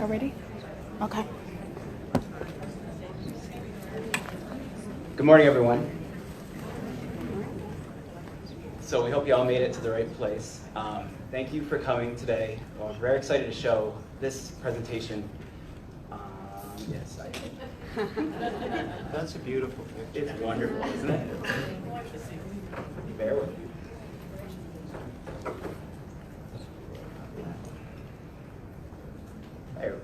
already? Okay. Good morning, everyone. So we hope you all made it to the right place. Thank you for coming today. Well, I'm very excited to show this presentation. Yes, I am. That's a beautiful picture. It's wonderful, isn't it? Bear with me. There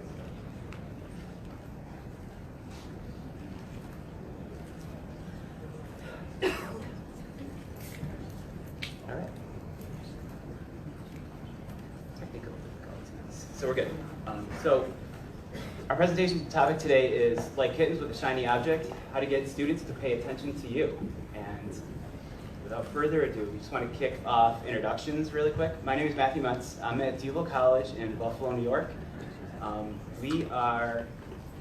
we go. All right. Technical difficulties. So we're good. So our presentation topic today is like kittens with a shiny object, how to get students to pay attention to you. And without further ado, we just want to kick off introductions really quick. My name is Matthew Muntz. I'm at Duval College in Buffalo, New York. We are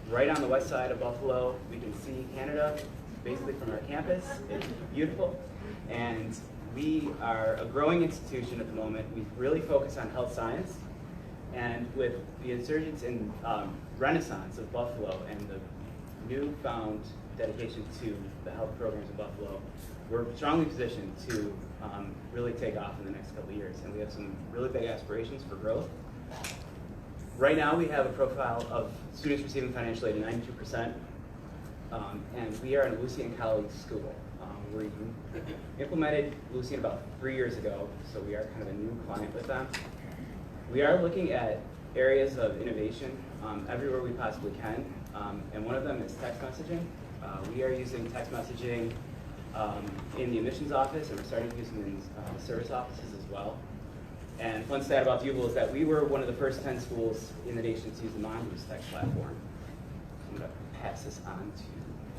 right on the west side of Buffalo. We can see Canada basically from our campus. It's beautiful. And we are a growing institution at the moment. We really focus on health science. And with the insurgence and renaissance of Buffalo and the newfound dedication to the health programs of Buffalo, we're strongly positioned to really take off in the next couple of years. And we have some really big aspirations for growth. Right now, we have a profile of students receiving financial aid of 92%, and we are in Lucian College School. We implemented Lucian about 3 years ago, so we are kind of a new client with them. We are looking at areas of innovation everywhere we possibly can, and one of them is text messaging. We are using text messaging in the admissions office, and we're starting to use them in service offices as well. And fun stat about Duval is that we were one of the first 10 schools in the nation to use the Mongoose text platform. I'm going to pass this on to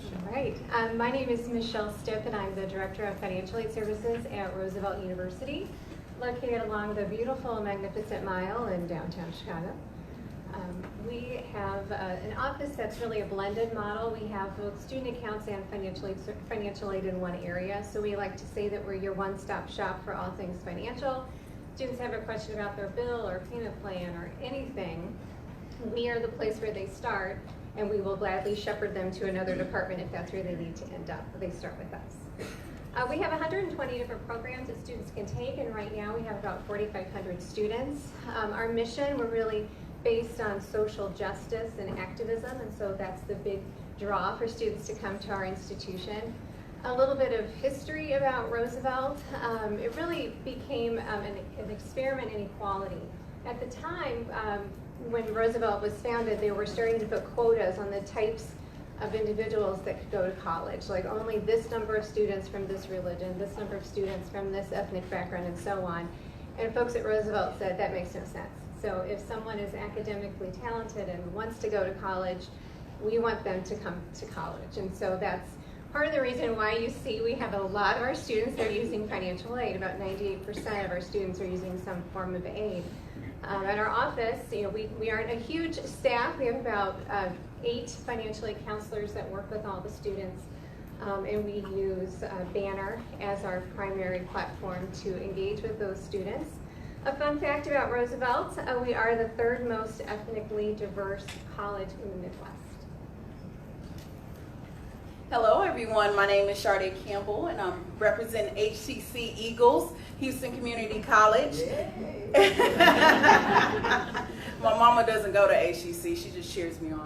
Michelle. All right. My name is Michelle Stipp, and I'm the Director of Financial Aid Services at Roosevelt University, located along the beautiful and magnificent Mile in downtown Chicago. We have an office that's really a blended model. We have both student accounts and financial aid in one area. So we like to say that we're your one-stop shop for all things financial. Students have a question about their bill or payment plan or anything, we are the place where they start, and we will gladly shepherd them to another department if that's where they need to end up. They start with us. We have 120 different programs that students can take, and right now we have about 4,500 students. Our mission, we're really based on social justice and activism, and so that's the big draw for students to come to our institution. A little bit of history about Roosevelt. It really became an experiment in equality. At the time, when Roosevelt was founded, they were starting to put quotas on the types of individuals that could go to college, like only this number of students from this religion, this number of students from this ethnic background, and so on. And folks at Roosevelt said that makes no sense. So if someone is academically talented and wants to go to college, we want them to come to college. And so that's part of the reason why you see we have a lot of our students that are using financial aid. About 98% of our students are using some form of aid. At our office, we aren't a huge staff. We have about 8 financial aid counselors that work with all the students. And we use Banner as our primary platform to engage with those students. A fun fact about Roosevelt, we are the 3rd most ethnically diverse college in the Midwest. Hello everyone, my name is Shar-day Campbell and I'm representing HCC Eagles, Houston Community College. My mama doesn't go to HCC, she just cheers me on.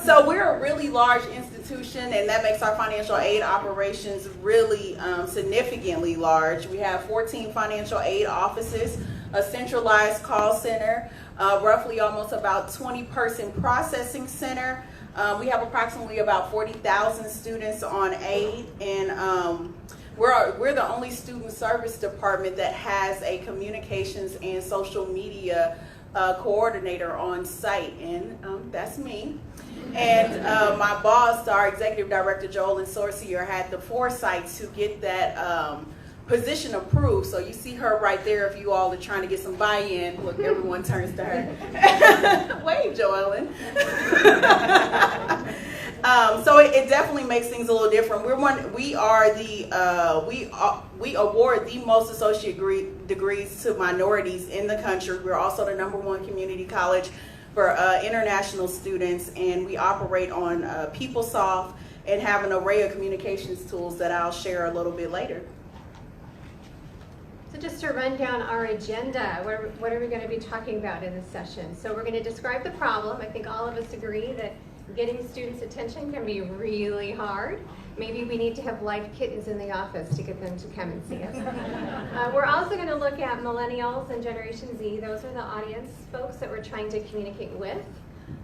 So we're a really large institution, and that makes our financial aid operations really significantly large. We have 14 financial aid offices, a centralized call center, roughly almost about 20-person processing center. We have approximately about 40,000 students on aid, and we're the only student service department that has a communications and social media coordinator on site, and that's me. And my boss, our executive director, Joel Sorcier, had the foresight to get that position approved. So you see her right there if you all are trying to get some buy-in. Look, everyone turns to her. Wave, Joellen. So it definitely makes things a little different. We award the most associate degrees to minorities in the country. We're also the #1 community college for international students, and we operate on PeopleSoft and have an array of communications tools that I'll share a little bit later. So just to run down our agenda, what are we going to be talking about in this session? So we're going to describe the problem. I think all of us agree that getting students' attention can be really hard. Maybe we need to have live kittens in the office to get them to come and see us. We're also going to look at Millennials and Generation Z. Those are the audience folks that we're trying to communicate with.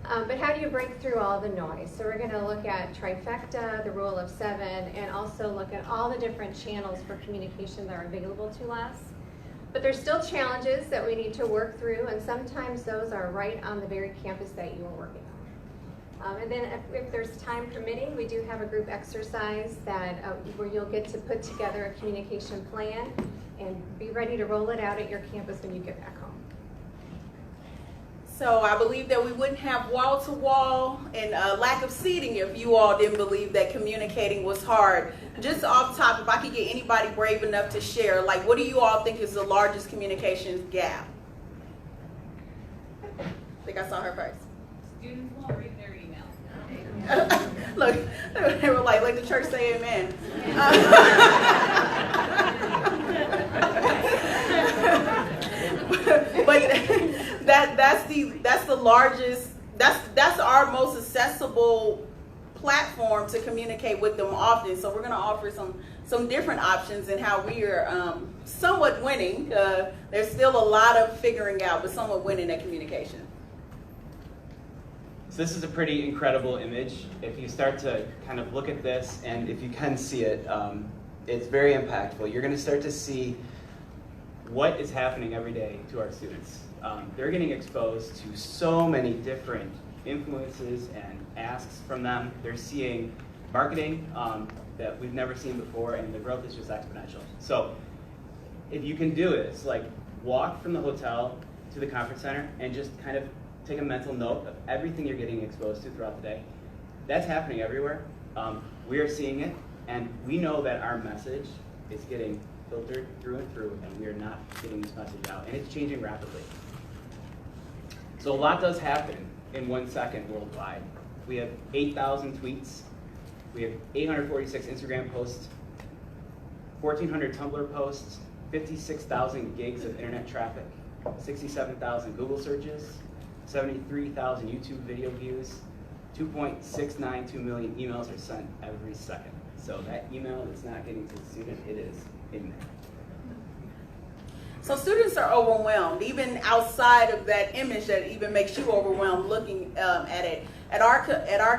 But how do you break through all the noise? So we're going to look at trifecta, the rule of 7, and also look at all the different channels for communication that are available to us. But there's still challenges that we need to work through, and sometimes those are right on the very campus that you are working on. And then if there's time permitting, we do have a group exercise that where you'll get to put together a communication plan and be ready to roll it out at your campus when you get back home. So I believe that we wouldn't have wall-to-wall and lack of seating if you all didn't believe that communicating was hard. Just off top, if I could get anybody brave enough to share, like, what do you all think is the largest communications gap? I think I saw her first. Students won't read their email. Look, they were like, let the church say amen. But that's the largest, that's our most accessible platform to communicate with them often. So we're going to offer some different options in how we are somewhat winning. There's still a lot of figuring out, but somewhat winning at communication. So this is a pretty incredible image. If you start to kind of look at this, and if you can see it, it's very impactful. You're going to start to see what is happening every day to our students. They're getting exposed to so many different influences and asks from them. They're seeing marketing that we've never seen before, and the growth is just exponential. So if you can do it, it's like walk from the hotel to the conference center and just kind of take a mental note of everything you're getting exposed to throughout the day. That's happening everywhere. We are seeing it, and we know that our message is getting filtered through and through, and we are not getting this message out, and it's changing rapidly. So a lot does happen in 1 second worldwide. We have 8,000 tweets. We have 846 Instagram posts, 1,400 Tumblr posts, 56,000 gigs of internet traffic, 67,000 Google searches, 73,000 YouTube video views, 2.692 million emails are sent every second. So that email that's not getting to the student, it is in there. So students are overwhelmed, even outside of that image that even makes you overwhelmed looking at it. At our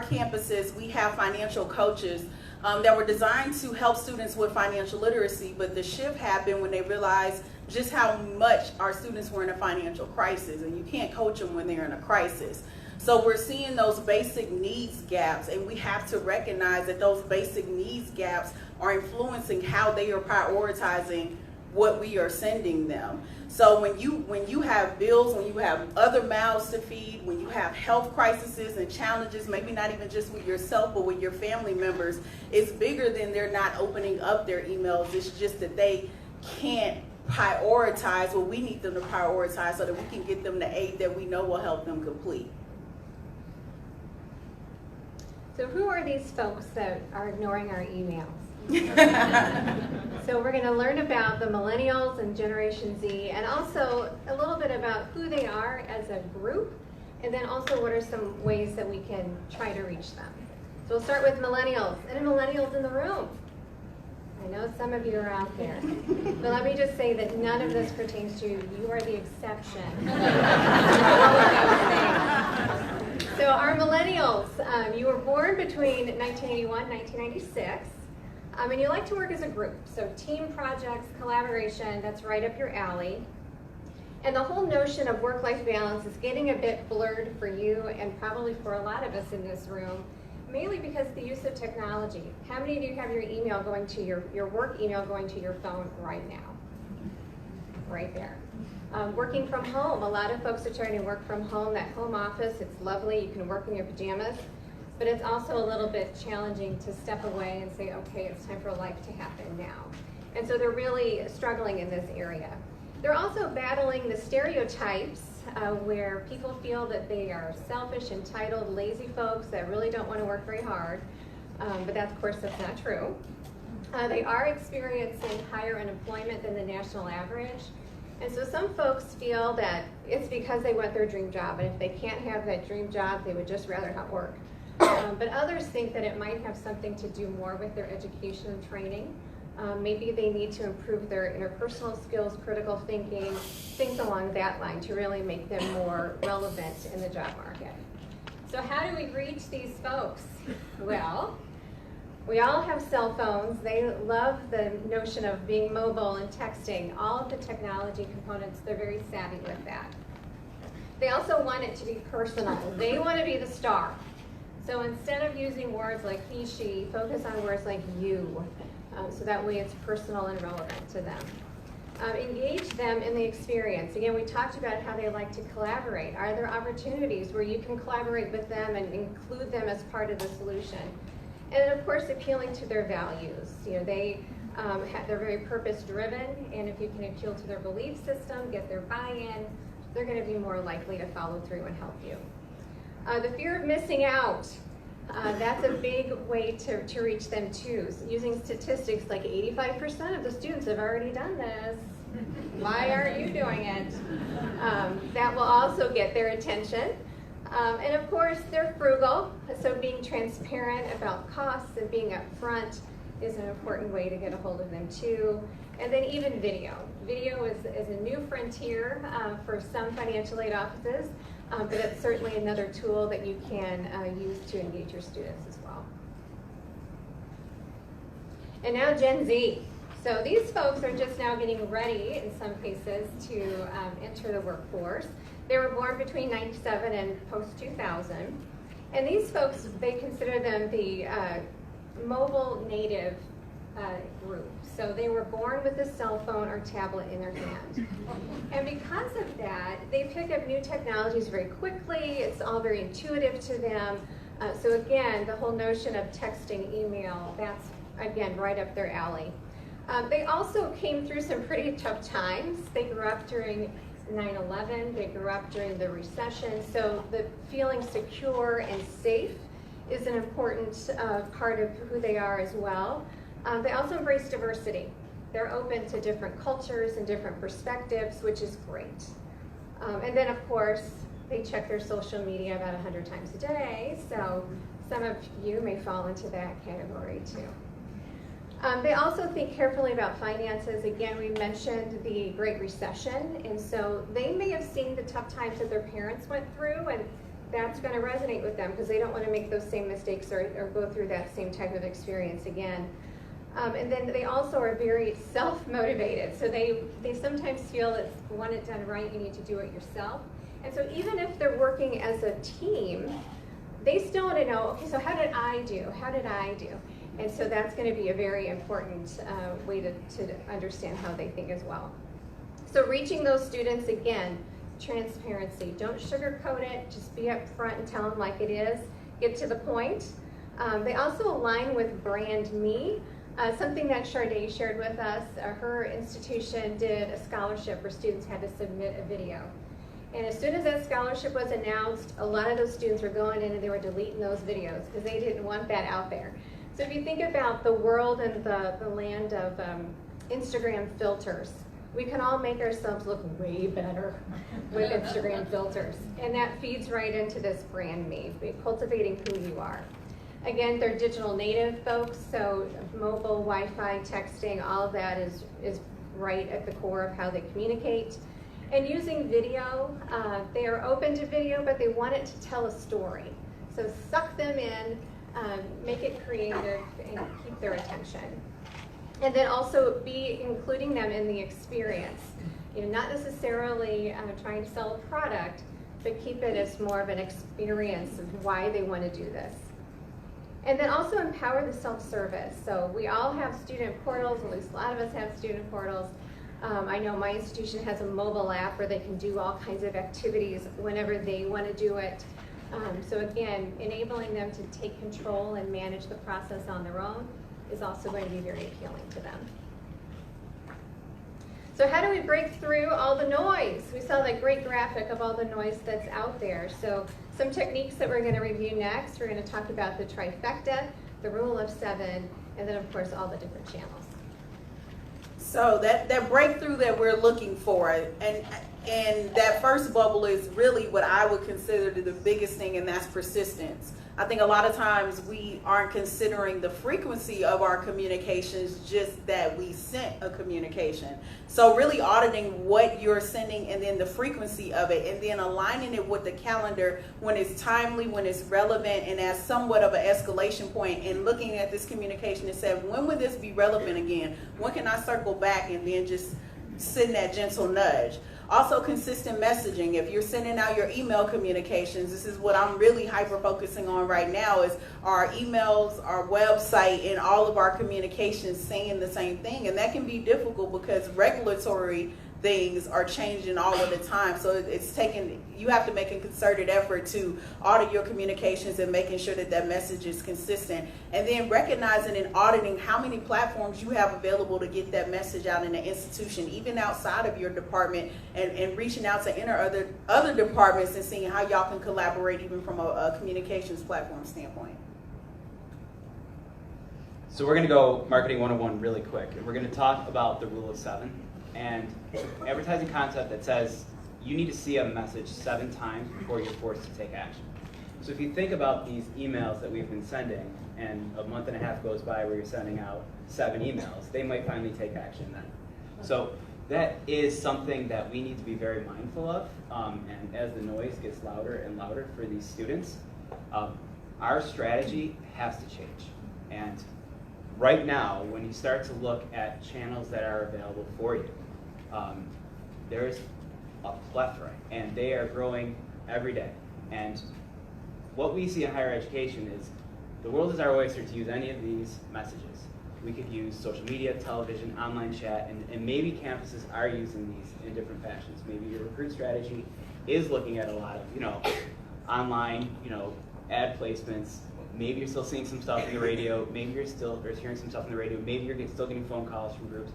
campuses, we have financial coaches that were designed to help students with financial literacy, but the shift happened when they realized just how much our students were in a financial crisis, and you can't coach them when they're in a crisis. So we're seeing those basic needs gaps, and we have to recognize that those basic needs gaps are influencing how they are prioritizing what we are sending them. So when you have bills, when you have other mouths to feed, when you have health crises and challenges, maybe not even just with yourself, but with your family members, it's bigger than they're not opening up their emails. It's just that they can't prioritize what we need them to prioritize so that we can get them the aid that we know will help them complete. So who are these folks that are ignoring our emails? So we're going to learn about the Millennials and Generation Z, and also a little bit about who they are as a group, and then also what are some ways that we can try to reach them. So we'll start with Millennials. Any Millennials in the room? I know some of you are out there, but let me just say that none of this pertains to you. You are the exception. So our Millennials, you were born between 1981 and 1996. And you like to work as a group, so team projects, collaboration, that's right up your alley. And the whole notion of work-life balance is getting a bit blurred for you and probably for a lot of us in this room, mainly because of the use of technology. How many of you have your email going to your work email going to your phone right now? Right there. Working from home, a lot of folks are trying to work from home. That home office, it's lovely. You can work in your pajamas. but it's also a little bit challenging to step away and say, okay, it's time for life to happen now. And so they're really struggling in this area. They're also battling the stereotypes where people feel that they are selfish, entitled, lazy folks that really don't want to work very hard. But that's, of course, that's not true. They are experiencing higher unemployment than the national average. And so some folks feel that it's because they want their dream job, and if they can't have that dream job, they would just rather not work. But others think that it might have something to do more with their education and training. Maybe they need to improve their interpersonal skills, critical thinking, things along that line to really make them more relevant in the job market. So how do we reach these folks? Well, we all have cell phones. They love the notion of being mobile and texting. All of the technology components, they're very savvy with that. They also want it to be personal. They want to be the star. So instead of using words like he, she, focus on words like you. So that way it's personal and relevant to them. Engage them in the experience. Again, we talked about how they like to collaborate. Are there opportunities where you can collaborate with them and include them as part of the solution? And then, of course, appealing to their values. You know, they're very purpose-driven, and if you can appeal to their belief system, get their buy-in, they're going to be more likely to follow through and help you. The fear of missing out. That's a big way to reach them too. So using statistics like 85% of the students have already done this. Why aren't you doing it? That will also get their attention. And of course, they're frugal, so being transparent about costs and being upfront is an important way to get a hold of them too. And then even video. Video is a new frontier for some financial aid offices. But it's certainly another tool that you can use to engage your students as well. And now Gen Z. So these folks are just now getting ready, in some cases, to enter the workforce. They were born between 97 and post-2000. And these folks, they consider them the mobile native group. So they were born with a cell phone or tablet in their hand. And because of that, they pick up new technologies very quickly. It's all very intuitive to them. So again, the whole notion of texting, email, that's, again, right up their alley. They also came through some pretty tough times. They grew up during 9/11. They grew up during the recession. So the feeling secure and safe is an important part of who they are as well. They also embrace diversity. They're open to different cultures and different perspectives, which is great. And then, of course, they check their social media about 100 times a day, so some of you may fall into that category too. They also think carefully about finances. Again, we mentioned the Great Recession, and so they may have seen the tough times that their parents went through, and that's going to resonate with them because they don't want to make those same mistakes or go through that same type of experience again. And then they also are very self-motivated. So they sometimes feel that to want it done right, you need to do it yourself. And so even if they're working as a team, they still want to know, okay, so how did I do? How did I do? And so that's going to be a very important way to understand how they think as well. So reaching those students, again, transparency. Don't sugarcoat it. Just be upfront and tell them like it is. Get to the point. They also align with Brand Me. Something that Shar-day shared with us, her institution did a scholarship where students had to submit a video. And as soon as that scholarship was announced, a lot of those students were going in and they were deleting those videos because they didn't want that out there. So if you think about the world and the land of Instagram filters, we can all make ourselves look way better with Instagram filters. And that feeds right into this Brand Me, cultivating who you are. Again, they're digital native folks, so mobile, Wi-Fi, texting, all of that is right at the core of how they communicate. And using video, they are open to video, but they want it to tell a story. So suck them in, make it creative, and keep their attention. And then also be including them in the experience. You know, not necessarily trying to sell a product, but keep it as more of an experience of why they want to do this. And then also empower the self-service. So we all have student portals, at least a lot of us have student portals. I know my institution has a mobile app where they can do all kinds of activities whenever they want to do it. So again, enabling them to take control and manage the process on their own is also going to be very appealing to them. So how do we break through all the noise? We saw that great graphic of all the noise that's out there. So some techniques that we're going to review next. We're going to talk about the trifecta, the rule of 7, and then of course all the different channels. So that breakthrough that we're looking for, and that first bubble is really what I would consider the biggest thing, and that's persistence. I think a lot of times we aren't considering the frequency of our communications, just that we sent a communication. So really auditing what you're sending and then the frequency of it, and then aligning it with the calendar when it's timely, when it's relevant, and as somewhat of an escalation point, and looking at this communication and said, when would this be relevant again? When can I circle back? And then just send that gentle nudge. Also, consistent messaging. If you're sending out your email communications, this is what I'm really hyper focusing on right now, is our emails, our website, and all of our communications saying the same thing. And that can be difficult because regulatory things are changing all of the time. So it's taking, you have to make a concerted effort to audit your communications and making sure that that message is consistent. And then recognizing and auditing how many platforms you have available to get that message out in the institution, even outside of your department, and reaching out to other departments and seeing how y'all can collaborate even from a communications platform standpoint. So we're going to go marketing 101 really quick. And we're going to talk about the rule of 7. And advertising concept that says you need to see a message 7 times before you're forced to take action. So if you think about these emails that we've been sending, and a month and a half goes by where you're sending out 7 emails, they might finally take action then. So that is something that we need to be very mindful of. And as the noise gets louder and louder for these students, our strategy has to change. And right now, when you start to look at channels that are available for you, there's a plethora, and they are growing every day. And what we see in higher education is the world is our oyster to use any of these messages. We could use social media, television, online chat, and maybe campuses are using these in different fashions. Maybe your recruit strategy is looking at a lot of, online, ad placements. Maybe you're still seeing some stuff in the radio. Maybe you're still hearing some stuff in the radio. Maybe you're still getting phone calls from groups.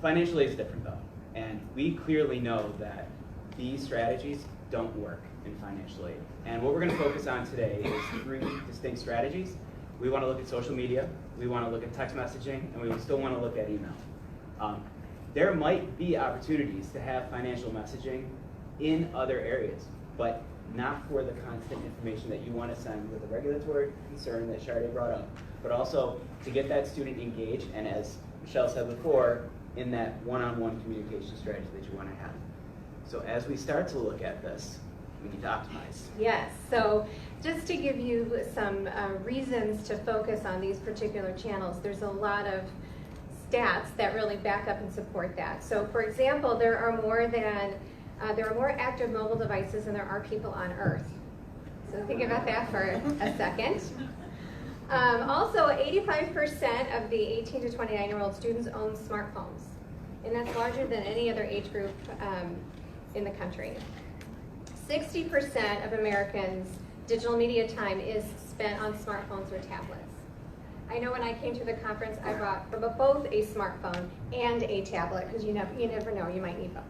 Financial aid is different though, and we clearly know that these strategies don't work in financial aid. And what we're going to focus on today is 3 distinct strategies. We want to look at social media, we want to look at text messaging, and we still want to look at email. There might be opportunities to have financial messaging in other areas, but not for the constant information that you want to send with the regulatory concern that Shar-day brought up, but also to get that student engaged, and as Michelle said before, in that one-on-one communication strategy that you want to have. So as we start to look at this, we need to optimize. Yes, so just to give you some reasons to focus on these particular channels, there's a lot of stats that really back up and support that. So for example, there are more active mobile devices than there are people on Earth. So think about that for a second. Also, 85% of the 18 to 29-year-old students own smartphones, and that's larger than any other age group in the country. 60% of Americans' digital media time is spent on smartphones or tablets. I know when I came to the conference, I brought both a smartphone and a tablet, because you never know, you might need both.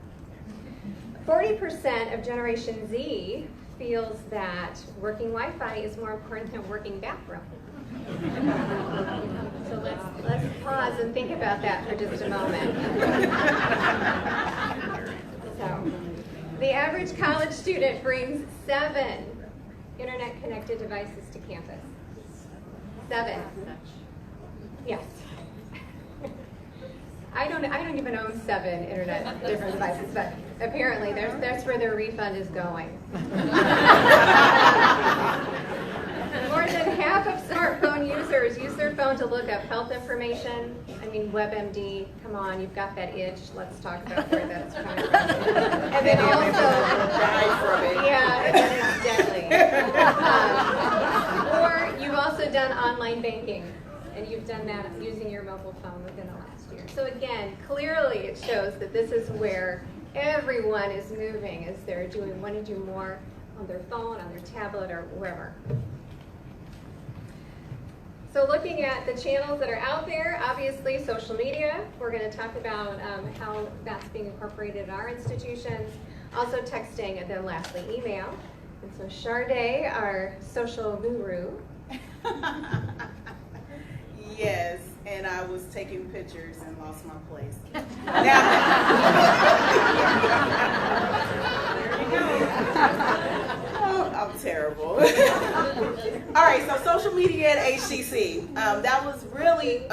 40% of Generation Z feels that working Wi-Fi is more important than working bathroom. So let's pause and think about that for just a moment. So, the average college student brings 7 internet-connected devices to campus. 7. Yes. I don't even own 7 different devices, but apparently that's where their refund is going. More than half of smartphone users use their phone to look up health information. I mean, WebMD, come on, you've got that itch. Let's talk about where that's coming from. And then also, yeah, and then it's deadly. Or you've also done online banking, and you've done that using your mobile phone within the last year. So again, clearly it shows that this is where everyone is moving, as they're want to do more on their phone, on their tablet, or wherever. So looking at the channels that are out there, obviously social media. We're going to talk about how that's being incorporated in our institutions. Also texting, and then lastly email. And so Shar-day, our social guru. Yes, and I was taking pictures and lost my place. Oh, I'm terrible. All right, so social media at HTC. That was really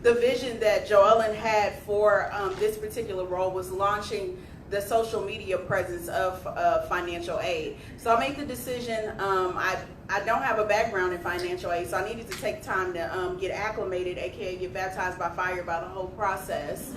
the vision that Joellen had for this particular role, was launching the social media presence of financial aid. So I made the decision, I don't have a background in financial aid, so I needed to take time to get acclimated, aka get baptized by fire by the whole process.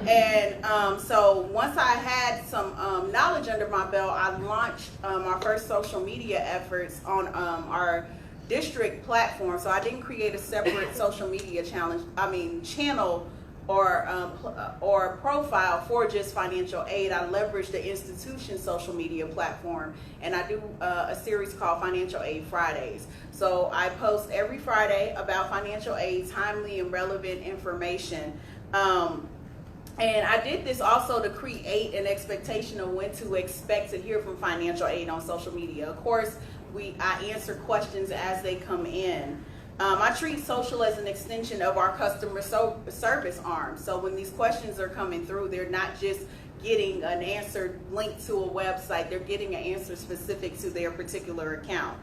And so once I had some knowledge under my belt, I launched our first social media efforts on our district platform. So I didn't create a separate social media channel or profile for just financial aid. I leverage the institution's social media platform, and I do a series called Financial Aid Fridays. So I post every Friday about financial aid, timely and relevant information. And I did this also to create an expectation of when to expect to hear from financial aid on social media. Of course, I answer questions as they come in. I treat social as an extension of our customer service arm. So when these questions are coming through, they're not just getting an answer linked to a website, they're getting an answer specific to their particular account.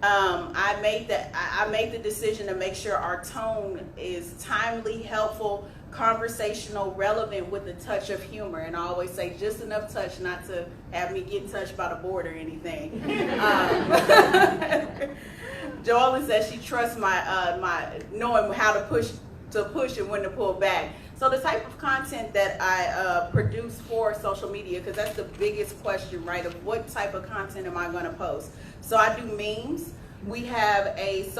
I made the decision to make sure our tone is timely, helpful, conversational, relevant, with a touch of humor. And I always say just enough touch not to have me get touched by the board or anything. Joellen says she trusts my knowing how to push and when to pull back. So the type of content that I produce for social media, because that's the biggest question, right? Of what type of content am I going to post? So I do memes. We have a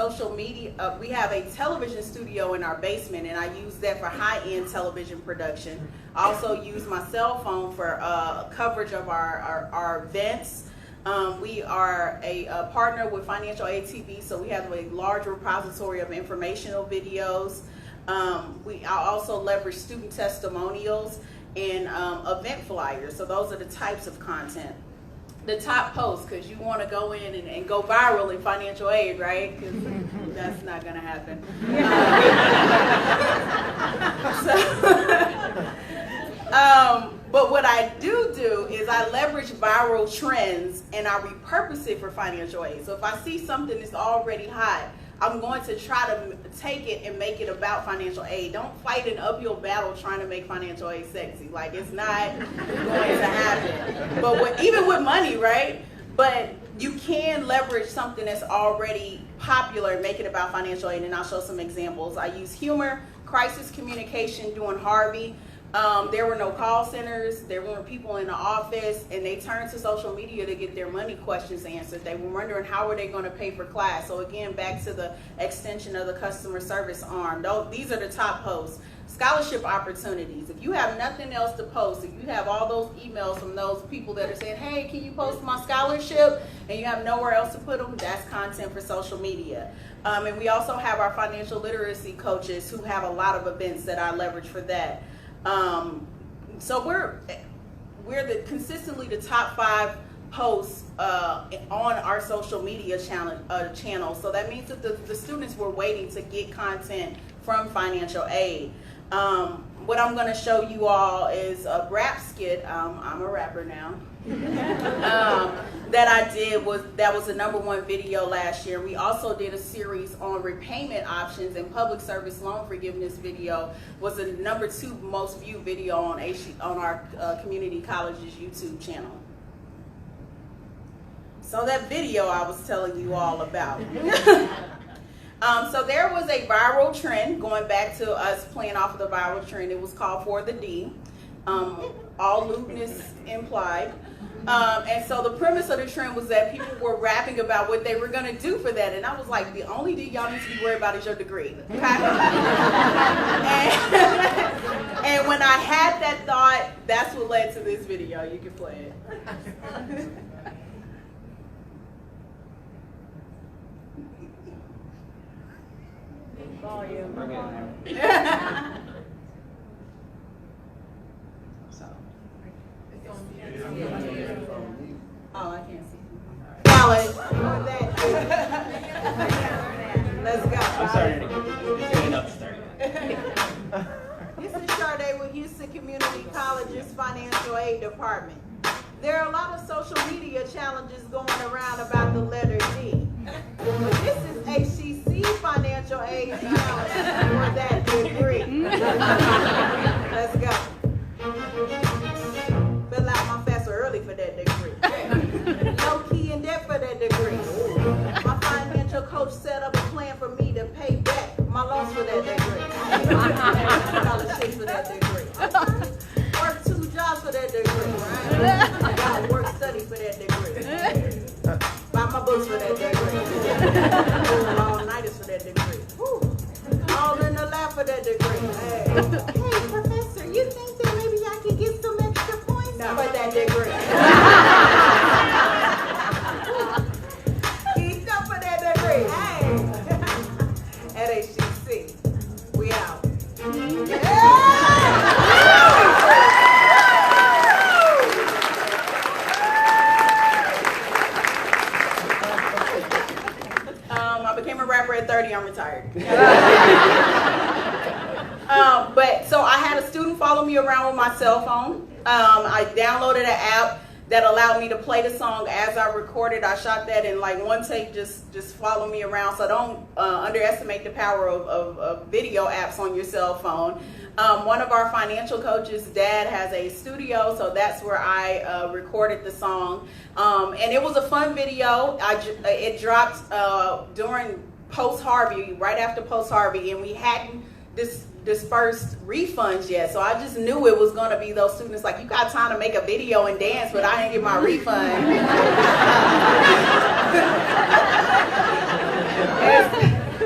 we have a television studio in our basement, and I use that for high-end television production. I also use my cell phone for coverage of our events. We are a partner with Financial Aid TV, so we have a large repository of informational videos. I also leverage student testimonials and event flyers. So those are the types of content. The top posts, because you want to go in and go viral in financial aid, right? Because that's not going to happen. But what I do is I leverage viral trends and I repurpose it for financial aid. So if I see something that's already hot, I'm going to try to take it and make it about financial aid. Don't fight an uphill battle trying to make financial aid sexy. Like, it's not going to happen. But even with money, right? But you can leverage something that's already popular and make it about financial aid, and I'll show some examples. I use humor, crisis communication during Harvey. There were no call centers, there weren't people in the office, and they turned to social media to get their money questions answered. They were wondering how were they going to pay for class. So again, back to the extension of the customer service arm. These are the top posts. Scholarship opportunities. If you have nothing else to post, if you have all those emails from those people that are saying, hey, can you post my scholarship, and you have nowhere else to put them, that's content for social media. And we also have our financial literacy coaches who have a lot of events that I leverage for that. So we're consistently the top 5 posts on our social media channel. So that means that the students were waiting to get content from financial aid. What I'm going to show you all is a rap skit. I'm a rapper now. That I did that was the #1 video last year. We also did a series on repayment options, and public service loan forgiveness video was the #2 most viewed video on our community college's YouTube channel. So that video I was telling you all about. So there was a viral trend, going back to us playing off of the viral trend. It was called For the D. All lewdness implied. And so the premise of the trend was that people were rapping about what they were going to do for that. And I was like, the only D y'all need to be worried about is your degree. Okay? And when I had that thought, that's what led to this video. You can play it. Bring it in there. So, Oh, I can't see. Challenge. Let's go. I'm starting again. It's good enough to start again. This is Shar-day with Houston Community College's Financial Aid Department. There are a lot of social media challenges going around about the letter D. But this is HCC Financial Aid Challenge for that degree. Let's go. Fill out my FAFSA early for that degree. Low key in debt for that degree. My financial coach set up a plan for me to pay back my loans for that degree. Scholarships for that degree. Work 2 jobs for that degree. I gotta work study for that degree. Buy my books for that degree. All-nighters for that degree. Whew. All in the lab for that degree. Hey, professor, you think that maybe I could get some extra points for that degree? Keep up for that degree. Hey. At HCC, we out. I became a rapper at 30. I'm retired. But so I had a student follow me around with my cell phone. I downloaded an app that allowed me to play the song as I recorded. I shot that in like one take, just follow me around. So don't underestimate the power of video apps on your cell phone. One of our financial coaches' dad has a studio, so that's where I recorded the song. And it was a fun video. It dropped during post-Harvey, right after post-Harvey, and we hadn't dispersed refunds yet. So I just knew it was going to be those students like, you got time to make a video and dance, but I didn't get my refund.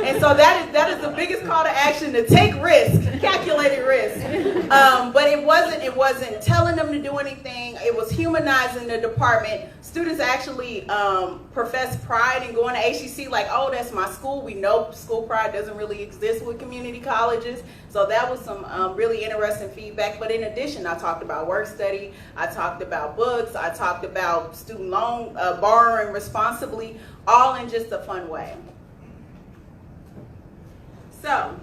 And so that is the biggest call to action, to take risk, calculated risk. But it wasn't telling them to do anything. It was humanizing the department. Students actually profess pride in going to HCC, like, oh, that's my school. We know school pride doesn't really exist with community colleges. So that was some really interesting feedback. But in addition, I talked about work study. I talked about books. I talked about student loan borrowing responsibly, all in just a fun way. So,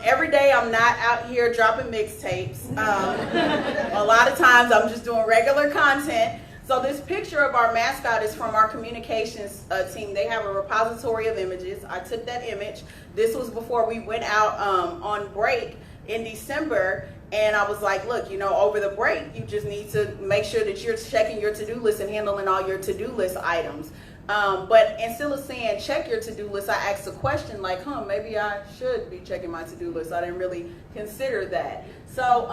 every day I'm not out here dropping mixtapes. A lot of times I'm just doing regular content. So this picture of our mascot is from our communications team. They have a repository of images. I took that image. This was before we went out on break in December. And I was like, look, over the break, you just need to make sure that you're checking your to-do list and handling all your to-do list items. But instead of saying check your to-do list, I asked a question like, maybe I should be checking my to-do list. I didn't really consider that. So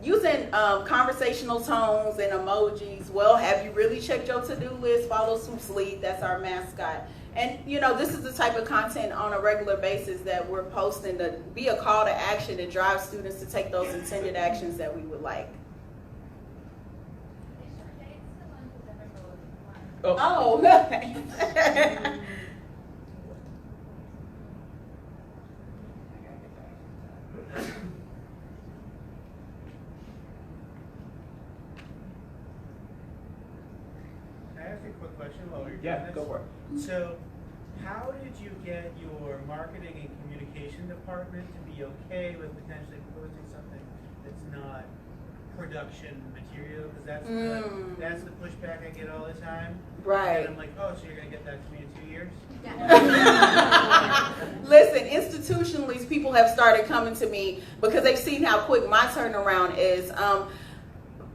using conversational tones and emojis, well, have you really checked your to-do list? Follow Swoop's lead, that's our mascot. And this is the type of content on a regular basis that we're posting to be a call to action to drive students to take those intended actions that we would like. Oh, thanks. Can I ask you a quick question while we're doing this? Go for it. So, how did you get your marketing and communication department to be okay with potentially posting something that's not production material? Because that's the pushback I get all the time. Right. And I'm like, oh, so you're going to get that to me in 2 years? Listen, institutionally, people have started coming to me because they've seen how quick my turnaround is.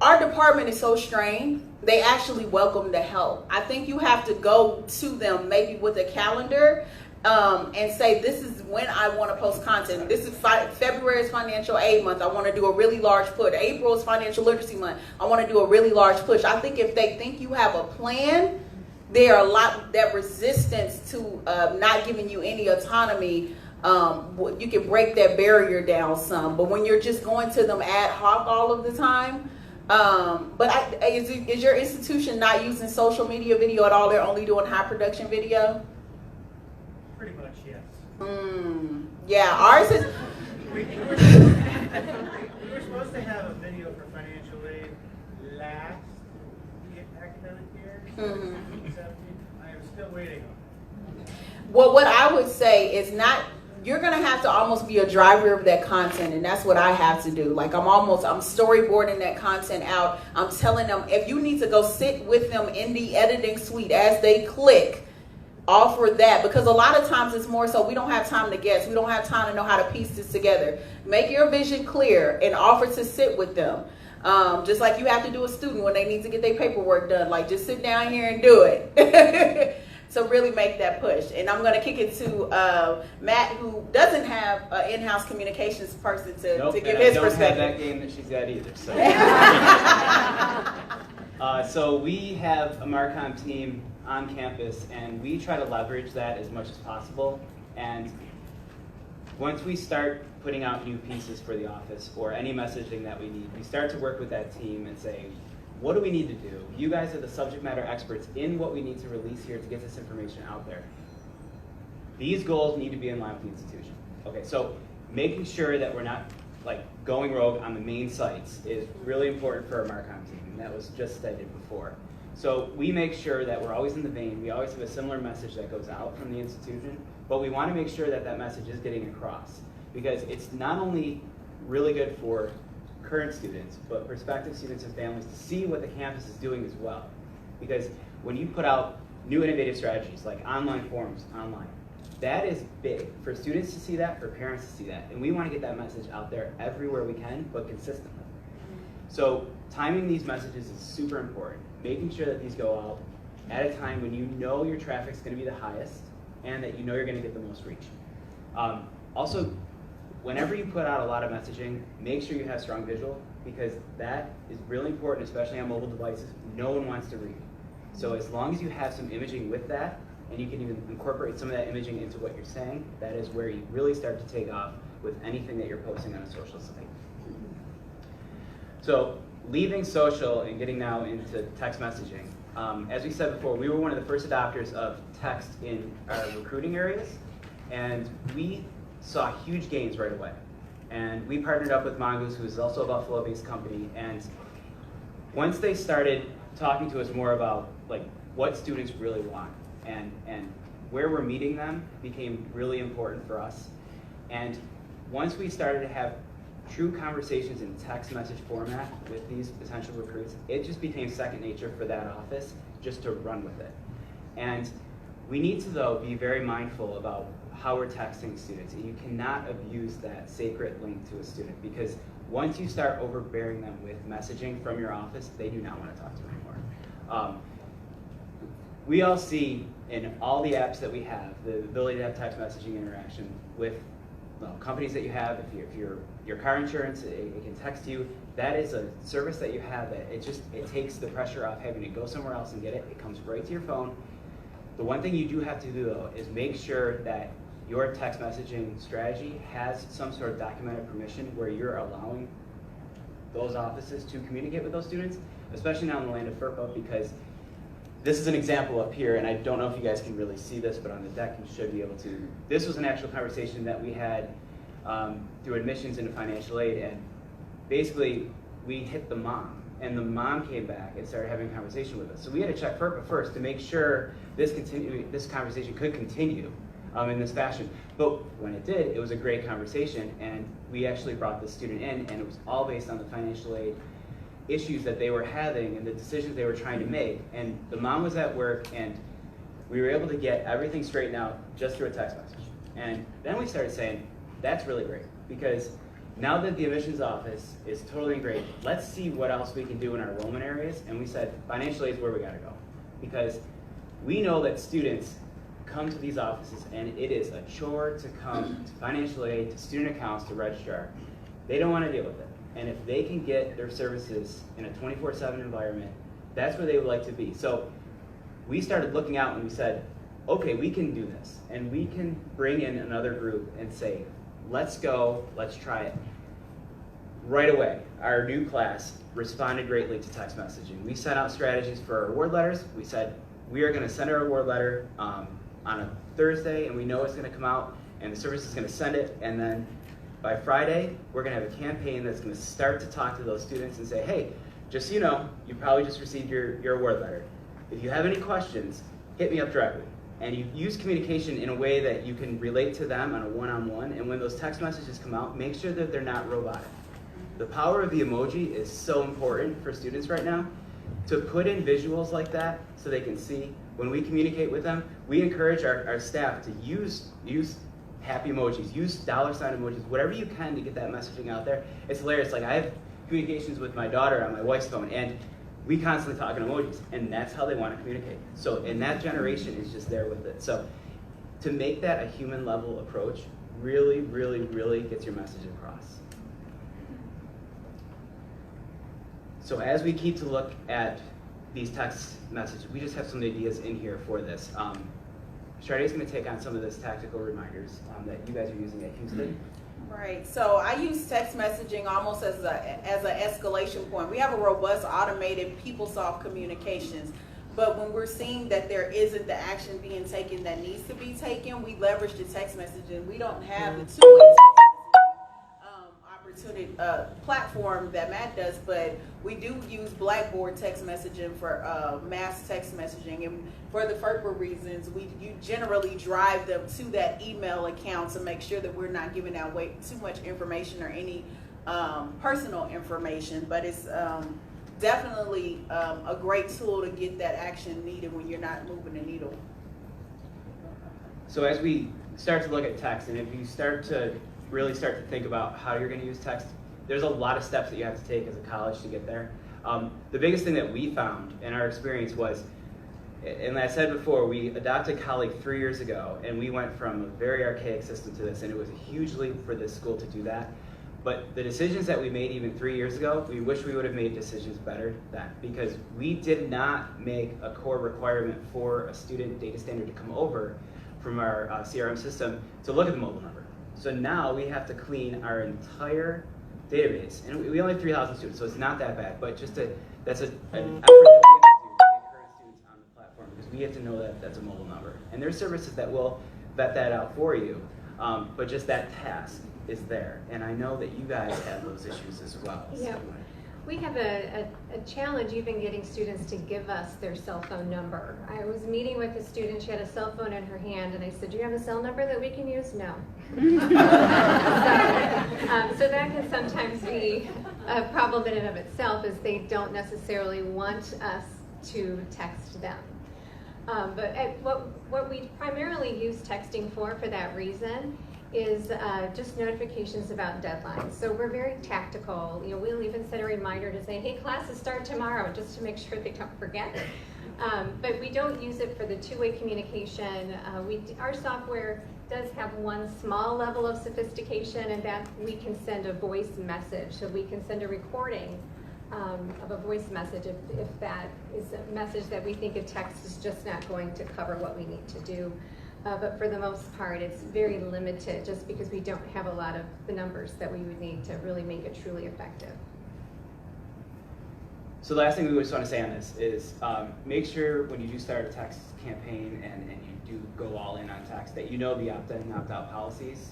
Our department is so strained, they actually welcome the help. I think you have to go to them maybe with a calendar and say, this is when I want to post content. This is February is financial aid month. I want to do a really large push. April is financial literacy month. I want to do a really large push. I think if they think you have a plan, there are a lot that resistance to not giving you any autonomy. You can break that barrier down some. But when you're just going to them ad hoc all of the time, is your institution not using social media video at all? They're only doing high production video? Pretty much, yes. Yeah, ours is. We were supposed to have a video for financial aid last academic year, 2017. I am still waiting on it. Well, what I would say is not, you're going to have to almost be a driver of that content, and that's what I have to do. Like, I'm storyboarding that content out. I'm telling them, if you need to go sit with them in the editing suite as they click, offer that, because a lot of times it's more so we don't have time to guess. We don't have time to know how to piece this together. Make your vision clear and offer to sit with them. Just like you have to do a student when they need to get their paperwork done. Like, just sit down here and do it. So really make that push. And I'm going to kick it to Matt, who doesn't have an in-house communications person to give his perspective. I don't have that game that she's got either. So, so we have a Marcom team on campus, and we try to leverage that as much as possible. And once we start putting out new pieces for the office or any messaging that we need, we start to work with that team and say, what do we need to do? You guys are the subject matter experts in what we need to release here to get this information out there. These goals need to be in line with the institution. Okay, so making sure that we're not like going rogue on the main sites is really important for our Marcom team, and that was just stated before. So we make sure that we're always in the vein. We always have a similar message that goes out from the institution, but we want to make sure that that message is getting across, because it's not only really good for current students, but prospective students and families to see what the campus is doing as well. Because when you put out new innovative strategies like online forums, online, that is big for students to see that, for parents to see that. And we want to get that message out there everywhere we can, but consistently. So timing these messages is super important. Making sure that these go out at a time when you know your traffic's going to be the highest and that you know you're going to get the most reach. Also, whenever you put out a lot of messaging, make sure you have strong visual, because that is really important, especially on mobile devices. No one wants to read. So as long as you have some imaging with that, and you can even incorporate some of that imaging into what you're saying, that is where you really start to take off with anything that you're posting on a social site. So leaving social and getting now into text messaging. As we said before, we were one of the first adopters of text in our recruiting areas, and we saw huge gains right away. And we partnered up with Mongoose, who is also a Buffalo-based company, and once they started talking to us more about like what students really want and where we're meeting them became really important for us. And once we started to have true conversations in text message format with these potential recruits, it just became second nature for that office just to run with it. And we need to, though, be very mindful about how we're texting students. And you cannot abuse that sacred link to a student, because once you start overbearing them with messaging from your office, they do not want to talk to you anymore. We all see in all the apps that we have the ability to have text messaging interaction with companies that you have. If your car insurance, it can text you. That is a service that you have that it takes the pressure off having to go somewhere else and get it. It comes right to your phone. The one thing you do have to do, though, is make sure that your text messaging strategy has some sort of documented permission where you're allowing those offices to communicate with those students, especially now in the land of FERPA, because this is an example up here, and I don't know if you guys can really see this, but on the deck you should be able to. This was an actual conversation that we had through admissions into financial aid, and basically we hit the mom, and the mom came back and started having a conversation with us. So we had to check FERPA first to make sure this conversation could continue in this fashion. But when it did, it was a great conversation, and we actually brought the student in, and it was all based on the financial aid issues that they were having and the decisions they were trying to make. And the mom was at work, and we were able to get everything straightened out just through a text message. And then we started saying, that's really great, because now that the admissions office is totally great, let's see what else we can do in our enrollment areas. And we said, financial aid is where we gotta go, because we know that students come to these offices and it is a chore to come to financial aid, to student accounts, to registrar. They don't wanna deal with it. And if they can get their services in a 24/7 environment, that's where they would like to be. So we started looking out and we said, okay, we can do this. And we can bring in another group and say, let's go, let's try it. Right away, our new class responded greatly to text messaging. We sent out strategies for our award letters. We said, we are gonna send our award letter on a Thursday, and we know it's gonna come out and the service is going to send it, and then by Friday, we're going to have a campaign that's going to start to talk to those students and say, hey, just so you know, you probably just received your award letter. If you have any questions, hit me up directly. And you use communication in a way that you can relate to them on a one-on-one, and when those text messages come out, make sure that they're not robotic. The power of the emoji is so important for students right now. To put in visuals like that so they can see, when we communicate with them, we encourage our staff to use happy emojis, use dollar sign emojis, whatever you can to get that messaging out there. It's hilarious. Like, I have communications with my daughter on my wife's phone, and we constantly talk in emojis, and that's how they want to communicate. So, and that generation is just there with it. So, to make that a human level approach really, really, really gets your message across. So as we keep to look at these text messages, we just have some ideas in here for this. Shar-day is going to take on some of this tactical reminders that you guys are using at Houston. Right. So I use text messaging almost as an escalation point. We have a robust automated PeopleSoft communications, but when we're seeing that there isn't the action being taken that needs to be taken, we leverage the text messaging. We don't have the two-way opportunity platform that Matt does, but we do use Blackboard text messaging for mass text messaging, and for the FERPA reasons, you generally drive them to that email account to make sure that we're not giving out too much information or any personal information, but it's definitely a great tool to get that action needed when you're not moving the needle. So as we start to look at text, and if you really start to think about how you're going to use text, there's a lot of steps that you have to take as a college to get there. The biggest thing that we found in our experience was, and I said before, we adopted Colleague 3 years ago, and we went from a very archaic system to this, and it was a huge leap for this school to do that. But the decisions that we made even 3 years ago, we wish we would have made decisions better then, because we did not make a core requirement for a student data standard to come over from our CRM system to look at the mobile number. So now we have to clean our entire database, and we only have 3,000 students, so it's not that bad. But just that's an effort that we have to do to get current students on the platform, because we have to know that that's a mobile number. And there's services that will vet that out for you, but just that task is there. And I know that you guys have those issues as well. Yeah. So. We have a challenge even getting students to give us their cell phone number. I was meeting with a student, she had a cell phone in her hand, and I said, do you have a cell number that we can use? No. So that can sometimes be a problem in and of itself, is they don't necessarily want us to text them. But what we primarily use texting for that reason is just notifications about deadlines. So we're very tactical. You know, we'll even set a reminder to say, hey, classes start tomorrow, just to make sure they don't forget. But we don't use it for the two-way communication. Our software does have one small level of sophistication, and that we can send a voice message. So we can send a recording of a voice message if that is a message that we think a text is just not going to cover what we need to do. But for the most part, it's very limited, just because we don't have a lot of the numbers that we would need to really make it truly effective. So the last thing we just want to say on this is make sure when you do start a text campaign and you do go all in on text that you know the opt-in and opt-out policies.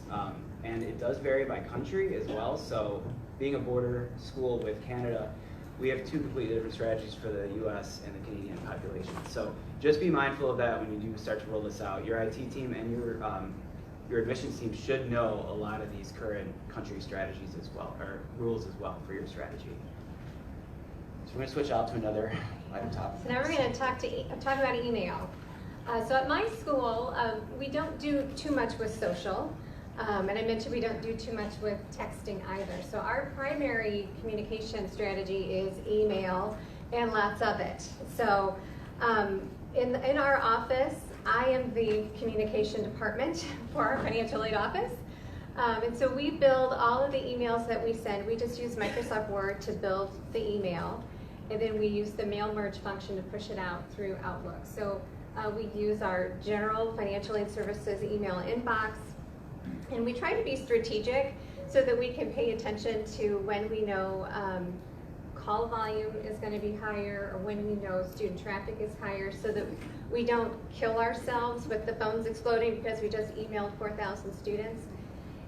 And it does vary by country as well. So being a border school with Canada, we have two completely different strategies for the US and the Canadian population. So just be mindful of that when you do start to roll this out. Your IT team and your admissions team should know a lot of these current country strategies as well, or rules as well for your strategy. So we're going to switch out to another lighter topic. So now we're going to talk about email. So at my school, we don't do too much with social. And I mentioned we don't do too much with texting either. So our primary communication strategy is email, and lots of it. So in our office, I am the communication department for our financial aid office. And so we build all of the emails that we send. We just use Microsoft Word to build the email. And then we use the mail merge function to push it out through Outlook. So we use our general financial aid services email inbox. And we try to be strategic so that we can pay attention to when we know call volume is going to be higher, or when we know student traffic is higher, so that we don't kill ourselves with the phones exploding because we just emailed 4,000 students.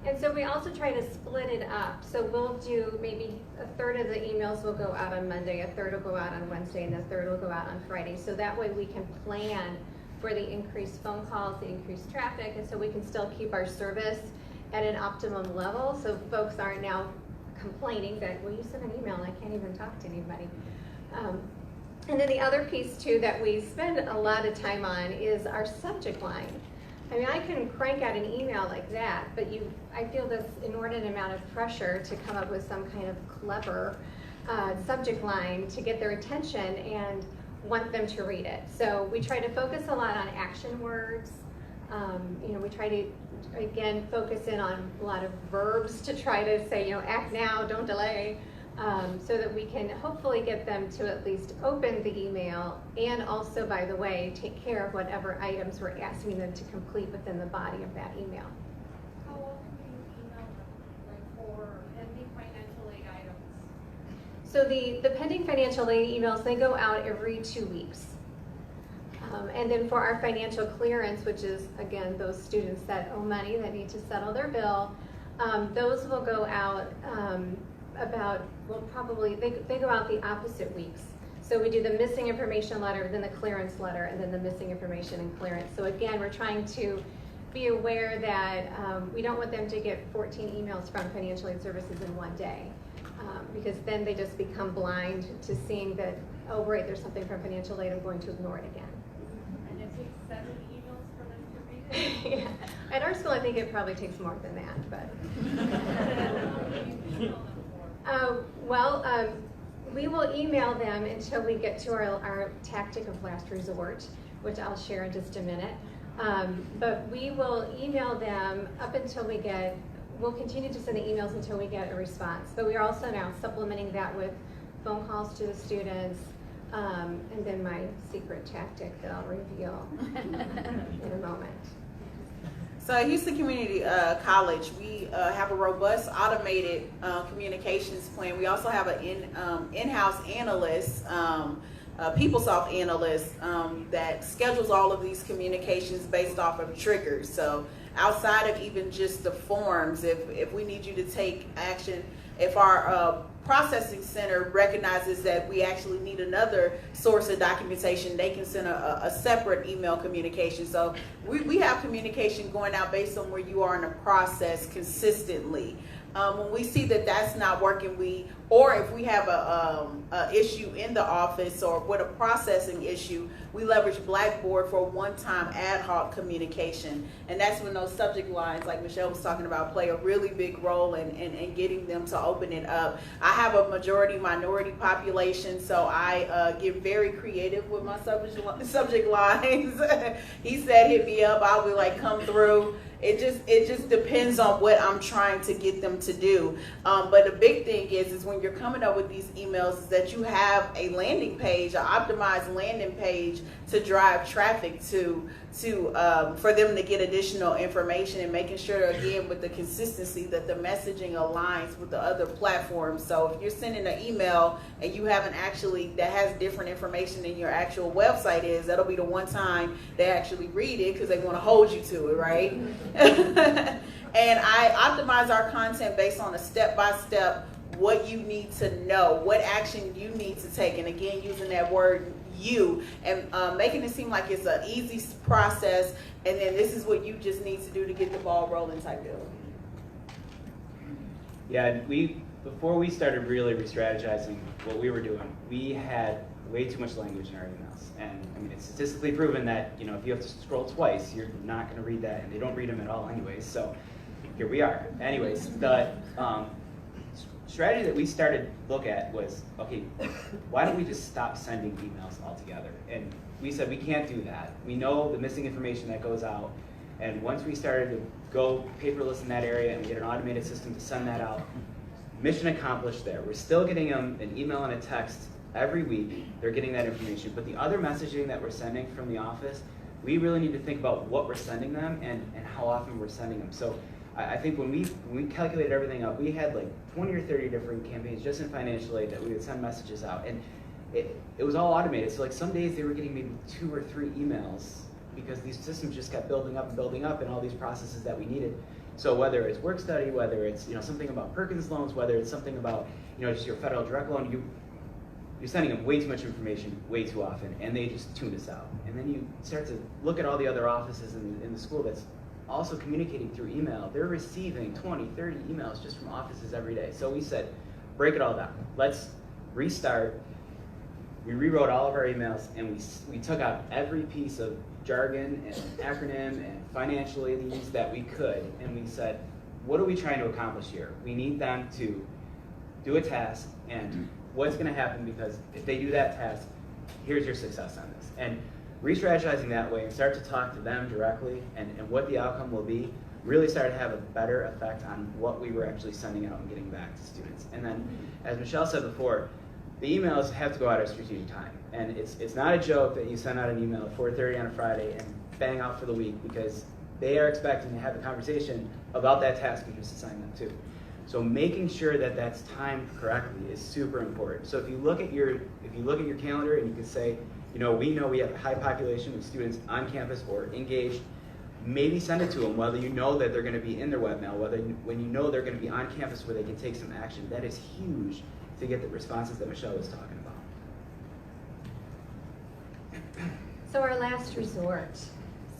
And so we also try to split it up. So we'll do maybe a third of the emails will go out on Monday, a third will go out on Wednesday, and a third will go out on Friday. So that way we can plan for the increased phone calls, the increased traffic, and so we can still keep our service at an optimum level. So folks aren't now complaining that, well, you sent an email and I can't even talk to anybody. And then the other piece too that we spend a lot of time on is our subject line. I mean, I can crank out an email like that, but I feel this inordinate amount of pressure to come up with some kind of clever subject line to get their attention and want them to read it. So we try to focus a lot on action words. We try to, again, focus in on a lot of verbs to try to say, act now, don't delay. So that we can hopefully get them to at least open the email, and also, by the way, take care of whatever items we're asking them to complete within the body of that email. How often do you email them, like for pending financial aid items? So the pending financial aid emails, they go out every 2 weeks. And then for our financial clearance, which is, again, those students that owe money that need to settle their bill, those will go out they go out the opposite weeks. So we do the missing information letter, then the clearance letter, and then the missing information and clearance. So again, we're trying to be aware that we don't want them to get 14 emails from financial aid services in one day, because then they just become blind to seeing that, oh, right, there's something from financial aid, I'm going to ignore it again. And it takes 7 emails for them to read it? Yeah. At our school, I think it probably takes more than that, but. We will email them until we get to our tactic of last resort, which I'll share in just a minute. But we will email them up until we'll continue to send the emails until we get a response. But we are also now supplementing that with phone calls to the students, and then my secret tactic that I'll reveal in a moment. So at Houston Community College, we have a robust automated communications plan. We also have an in-house analyst, PeopleSoft analyst that schedules all of these communications based off of triggers. So outside of even just the forms, if we need you to take action, if our processing center recognizes that we actually need another source of documentation, they can send a separate email communication. So we have communication going out based on where you are in the process consistently. When we see that that's not working, or if we have a issue in the office or with a processing issue, we leverage Blackboard for one-time ad hoc communication. And that's when those subject lines, like Michelle was talking about, play a really big role in getting them to open it up. I have a majority-minority population, so I get very creative with my subject lines. He said, hit me up, I'll be like, come through. It just depends on what I'm trying to get them to do. But the big thing is when you're coming up with these emails is that you have a landing page, an optimized landing page to drive traffic to for them to get additional information, and making sure, again, with the consistency that the messaging aligns with the other platforms. So if you're sending an email and you haven't that has different information than your actual website is, that'll be the one time they actually read it because they want to hold you to it, right? And I optimize our content based on a step-by-step what you need to know, what action you need to take, and again, using that word you, and making it seem like it's an easy process, and then this is what you just need to do to get the ball rolling type deal. Yeah, before we started really re-strategizing what we were doing, we had way too much language in our emails. And I mean, it's statistically proven that, if you have to scroll twice, you're not going to read that, and they don't read them at all anyways. So here we are. Anyways, the strategy that we started to look at was, okay, why don't we just stop sending emails altogether? And we said we can't do that. We know the missing information that goes out, and once we started to go paperless in that area and we get an automated system to send that out, mission accomplished there. We're still getting them an email and a text every week. They're getting that information, but the other messaging that we're sending from the office, we really need to think about what we're sending them and how often we're sending them. So I think when we calculated everything out, we had like 20 or 30 different campaigns just in financial aid that we would send messages out, and it was all automated. So like some days they were getting maybe 2 or 3 emails because these systems just kept building up and all these processes that we needed. So whether it's work study, whether it's something about Perkins loans, whether it's something about just your federal direct loan, you're sending them way too much information way too often, and they just tune us out. And then you start to look at all the other offices in the school that's also communicating through email. They're receiving 20, 30 emails just from offices every day. So we said, break it all down. Let's restart. We rewrote all of our emails, and we took out every piece of jargon and acronym and financial aidings that we could, and we said, what are we trying to accomplish here? We need them to do a task, and what's going to happen, because if they do that task, here's your success on this. And re-strategizing that way and start to talk to them directly and what the outcome will be really started to have a better effect on what we were actually sending out and getting back to students. And then, as Michelle said before, the emails have to go out at strategic time. And it's not a joke that you send out an email at 4:30 on a Friday and bang out for the week, because they are expecting to have a conversation about that task you just assigned them to. So making sure that that's timed correctly is super important. So if you look at your calendar and you can say, we know we have a high population of students on campus or engaged, maybe send it to them, whether you know that they're going to be in their web mail, when you know they're going to be on campus where they can take some action. That is huge to get the responses that Michelle was talking about. So our last resort.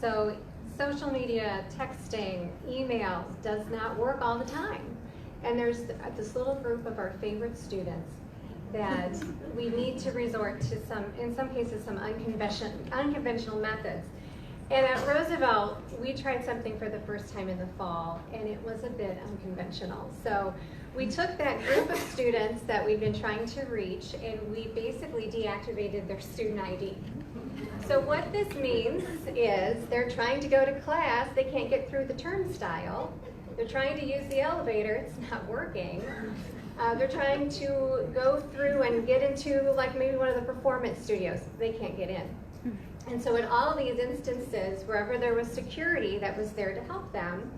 So social media, texting, emails does not work all the time. And there's this little group of our favorite students that we need to resort to in some cases, some unconventional methods. And at Roosevelt, we tried something for the first time in the fall, and it was a bit unconventional. So we took that group of students that we've been trying to reach, and we basically deactivated their student ID. So what this means is they're trying to go to class, they can't get through the turnstile. They're trying to use the elevator, it's not working. They're trying to go through and get into like maybe one of the performance studios. They can't get in. And so in all these instances, wherever there was security that was there to help them,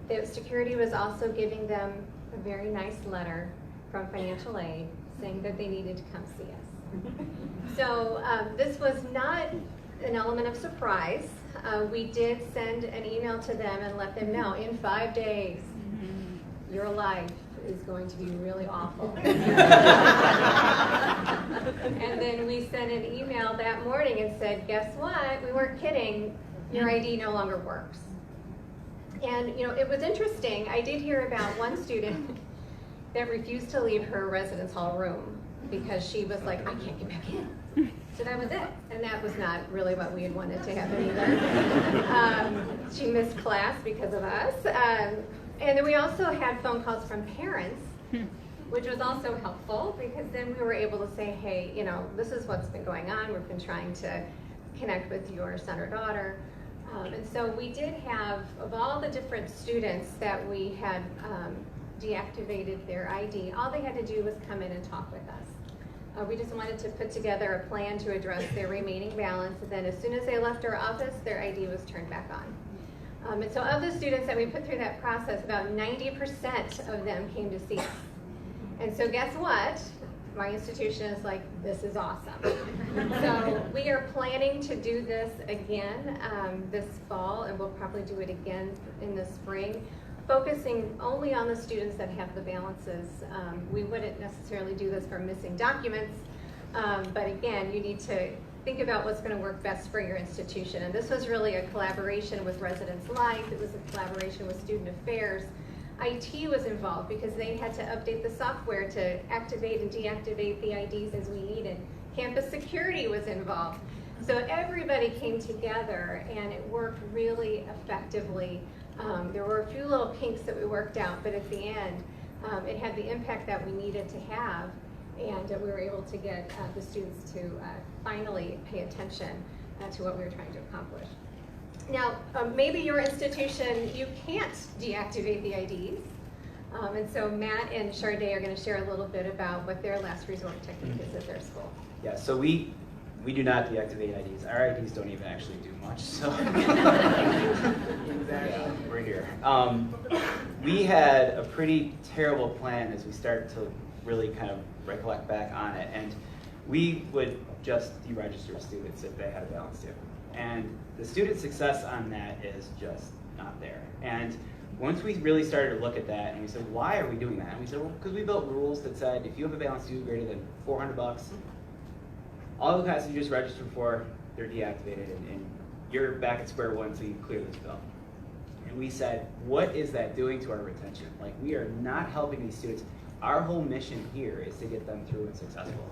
the security was also giving them a very nice letter from financial aid saying that they needed to come see us. So this was not an element of surprise. We did send an email to them and let them know in 5 days, your life is going to be really awful. And then we sent an email that morning and said, guess what? We weren't kidding. Your ID no longer works. And it was interesting. I did hear about one student that refused to leave her residence hall room because she was like, I can't get back in. So that was it. And that was not really what we had wanted to happen either. She missed class because of us. And then we also had phone calls from parents, which was also helpful because then we were able to say, hey, this is what's been going on. We've been trying to connect with your son or daughter. And so we did have, of all the different students that we had deactivated their ID, all they had to do was come in and talk with us. We just wanted to put together a plan to address their remaining balance, and then as soon as they left our office, their ID was turned back on. And so of the students that we put through that process, about 90% of them came to see us. And so guess what? My institution is like, this is awesome. So we are planning to do this again this fall, and we'll probably do it again in the spring, focusing only on the students that have the balances. We wouldn't necessarily do this for missing documents, but again, you need to think about what's going to work best for your institution. And this was really a collaboration with Residence Life. It was a collaboration with Student Affairs. IT was involved because they had to update the software to activate and deactivate the IDs as we needed. Campus security was involved. So everybody came together and it worked really effectively. There were a few little kinks that we worked out, but at the end, it had the impact that we needed to have, and we were able to get the students to finally pay attention to what we were trying to accomplish. Now, maybe your institution, you can't deactivate the IDs, and so Matt and Shar-day are going to share a little bit about what their last resort technique is at their school. Yeah, so we we do not deactivate IDs. Our IDs don't even actually do much, so yeah, we're here. We had a pretty terrible plan as we started to really kind of recollect back on it, and we would just deregister students if they had a balance due. And the student success on that is just not there. And once we really started to look at that, and we said, why are we doing that? And we said, well, because we built rules that said if you have a balance due greater than $400, all the classes you just registered for, they're deactivated, and you're back at square one so you clear this bill. And we said, what is that doing to our retention? Like, we are not helping these students. Our whole mission here is to get them through and successful.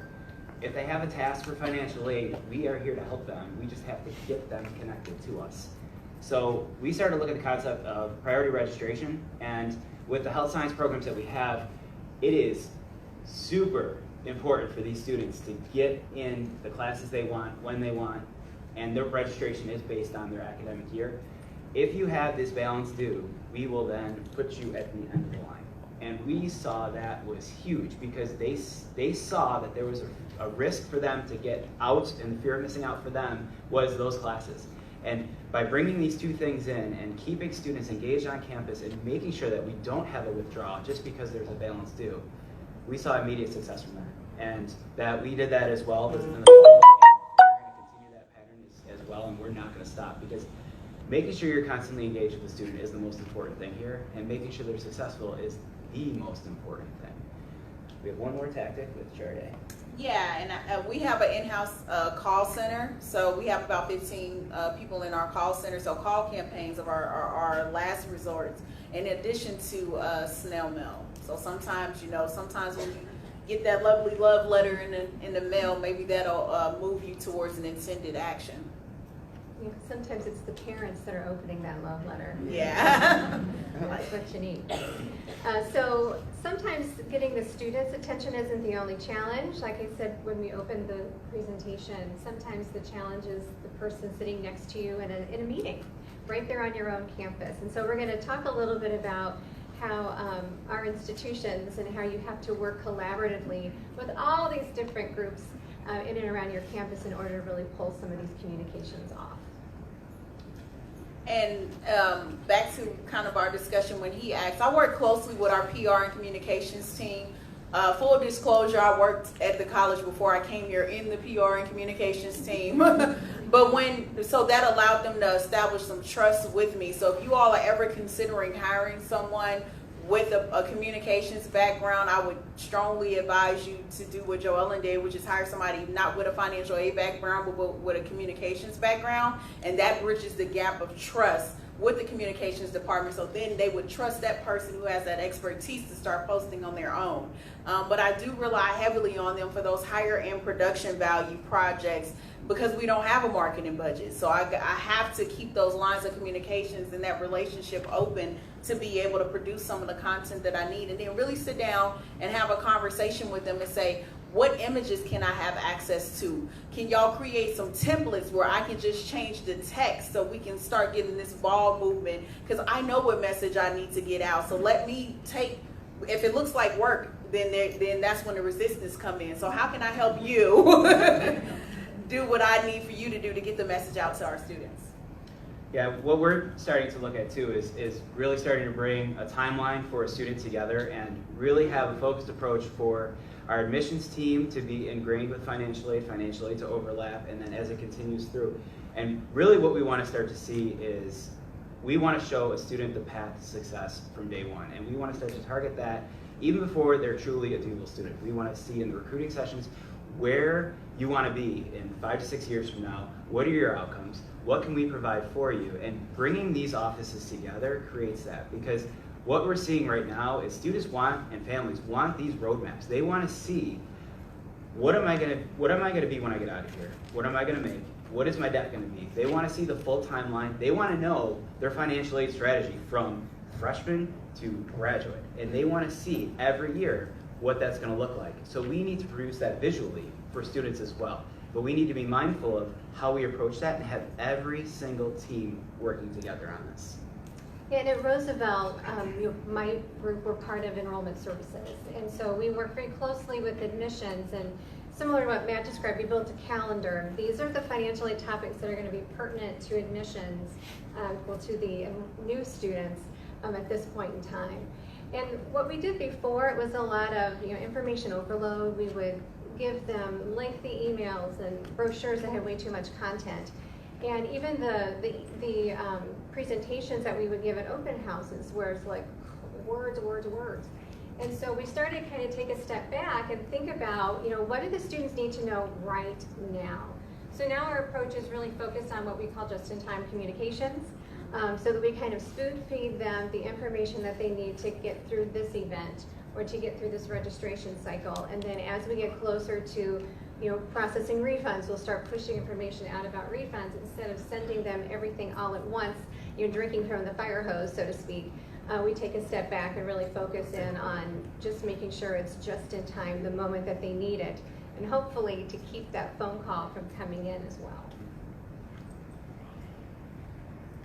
If they have a task for financial aid, we are here to help them. We just have to get them connected to us. So we started to look at the concept of priority registration, and with the health science programs that we have, it is super important for these students to get in the classes they want, when they want, and their registration is based on their academic year. If you have this balance due, we will then put you at the end of the line. And we saw that was huge because they saw that there was a risk for them to get out, and the fear of missing out for them was those classes. And by bringing these two things in and keeping students engaged on campus and making sure that we don't have a withdrawal just because there's a balance due, we saw immediate success from that. And that we did that as well in the fall, and we're going to continue that pattern as well, and we're not going to stop, because making sure you're constantly engaged with the student is the most important thing here, and making sure they're successful is the most important thing. We have one more tactic with Shar-day. Yeah, and we have an in-house call center. So we have about 15 people in our call center. So call campaigns are our last resort, in addition to snail mail. So sometimes, sometimes when you get that lovely love letter in the mail, maybe that'll move you towards an intended action. Yeah, sometimes it's the parents that are opening that love letter. Yeah. That's what you need. So sometimes getting the students' attention isn't the only challenge. Like I said when we opened the presentation, sometimes the challenge is the person sitting next to you in a meeting, right there on your own campus. And so we're going to talk a little bit about how our institutions and how you have to work collaboratively with all these different groups in and around your campus in order to really pull some of these communications off. And back to kind of our discussion when he asked, I work closely with our PR and communications team. Full disclosure, I worked at the college before I came here in the PR and communications team. So that allowed them to establish some trust with me. So if you all are ever considering hiring someone with a communications background, I would strongly advise you to do what Joellen did, which is hire somebody not with a financial aid background, but with a communications background. And that bridges the gap of trust with the communications department. So then they would trust that person who has that expertise to start posting on their own. But I do rely heavily on them for those higher end production value projects, because we don't have a marketing budget. So I have to keep those lines of communications and that relationship open to be able to produce some of the content that I need, and then really sit down and have a conversation with them and say, what images can I have access to? Can y'all create some templates where I can just change the text so we can start getting this ball movement? Because I know what message I need to get out. So let me take, if it looks like work, then that's when the resistance come in. So how can I help you do what I need for you to do to get the message out to our students? Yeah, what we're starting to look at too is really starting to bring a timeline for a student together and really have a focused approach for our admissions team to be ingrained with financial aid to overlap, and then as it continues through. And really what we want to start to see is we want to show a student the path to success from day one, and we want to start to target that even before they're truly a doable student. We want to see in the recruiting sessions where you want to be in 5 to 6 years from now. What are your outcomes? What can we provide for you? And bringing these offices together creates that, because what we're seeing right now is students want, and families want, these roadmaps. They want to see, what am I going to be when I get out of here? What am I going to make? What is my debt going to be? They want to see the full timeline. They want to know their financial aid strategy from freshman to graduate, and they want to see every year what that's going to look like. So we need to produce that visually for students as well. But we need to be mindful of how we approach that and have every single team working together on this. Yeah, and at Roosevelt, my group were part of enrollment services. And so we work very closely with admissions and similar to what Matt described, we built a calendar. These are the financial aid topics that are going to be pertinent to admissions, well, to the new students at this point in time. And what we did before, it was a lot of information overload. We would give them lengthy emails and brochures that had way too much content. And even the presentations that we would give at open houses where it's like words. And so we started kind of take a step back and think about, what do the students need to know right now? So now our approach is really focused on what we call just-in-time communications, so that we kind of spoon feed them the information that they need to get through this event or to get through this registration cycle. And then as we get closer to processing refunds, we'll start pushing information out about refunds instead of sending them everything all at once, drinking from the fire hose, so to speak. We take a step back and really focus in on just making sure it's just in time, the moment that they need it, and hopefully to keep that phone call from coming in as well.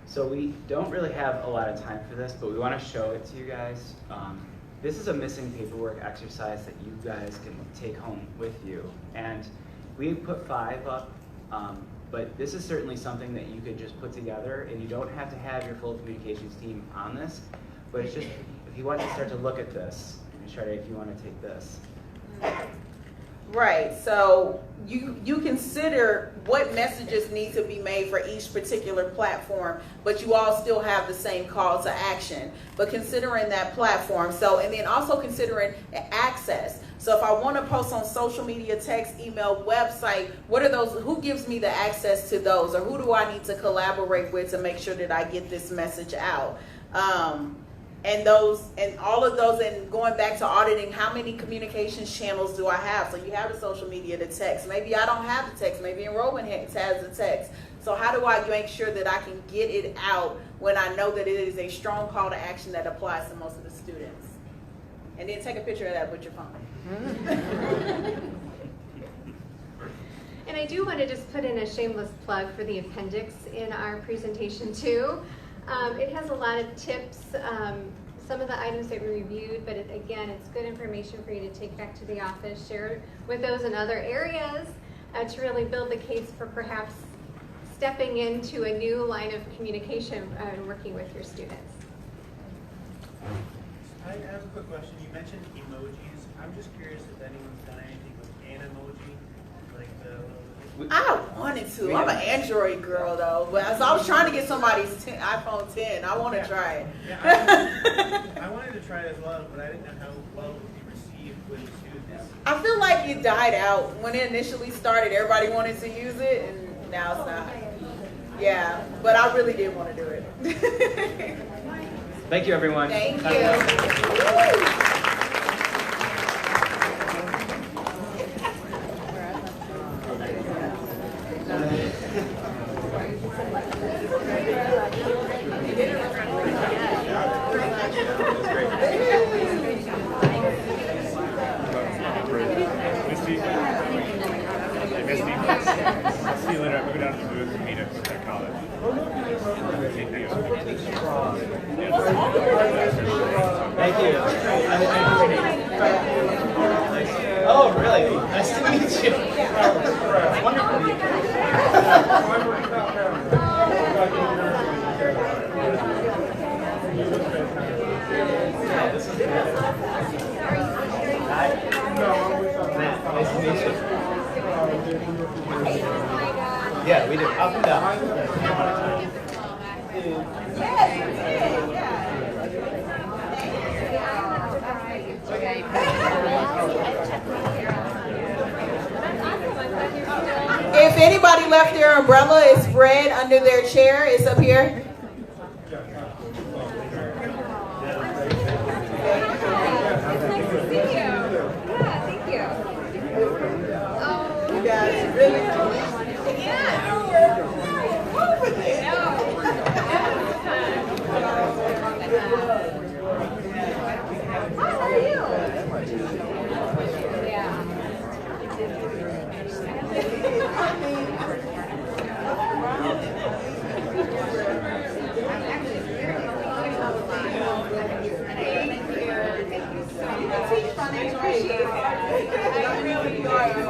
So we don't really have a lot of time for this, but we want to show it to you guys. This is a missing paperwork exercise that you guys can take home with you. And we put 5 up, but this is certainly something that you could just put together, and you don't have to have your full communications team on this, but it's just, if you want to start to look at this, and Shar-day, if you want to take this. Right, so you consider what messages need to be made for each particular platform, but you all still have the same call to action. But considering that platform, and then also considering access. So if I want to post on social media, text, email, website, what are those, who gives me the access to those, or who do I need to collaborate with to make sure that I get this message out? And all of those, and going back to auditing, how many communications channels do I have? So you have the social media, the text. Maybe I don't have the text. Maybe enrollment has the text. So how do I make sure that I can get it out when I know that it is a strong call to action that applies to most of the students? And then take a picture of that with your phone. And I do want to just put in a shameless plug for the appendix in our presentation too. It has a lot of tips, some of the items that we reviewed, but again, it's good information for you to take back to the office, share with those in other areas to really build the case for perhaps stepping into a new line of communication and working with your students. I have a quick question. You mentioned emojis. I'm just curious if anyone's done anything with an emoji, like the I wanted to. I'm an Android girl though, but so I was trying to get somebody's iPhone 10. I want to try it. Yeah, I wanted to try it as well, but I didn't know how well it would be received with students. I feel like it died out when it initially started. Everybody wanted to use it, and now it's not. Yeah, but I really did want to do it. Thank you, everyone. Thank you. See you later. I'm going down to the booth and meet up with that college. Thank you. Oh, really? Nice to meet you. Wonderful. This is Matt, nice to meet you. Yeah, we did up and down. If anybody left their umbrella, it's spread under their chair. It's up here. You guys really I really are. Yeah.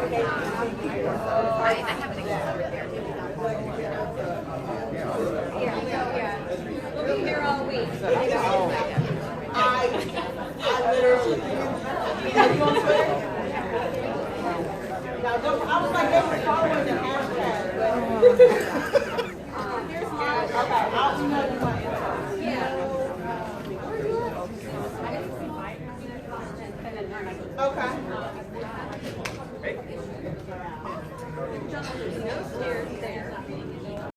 We'll be here all week. I literally. Yeah, you on Twitter? No, don't, I was like, they were following the hashtag, but. Okay, I'll email you my info. Okay. Great. No stairs there.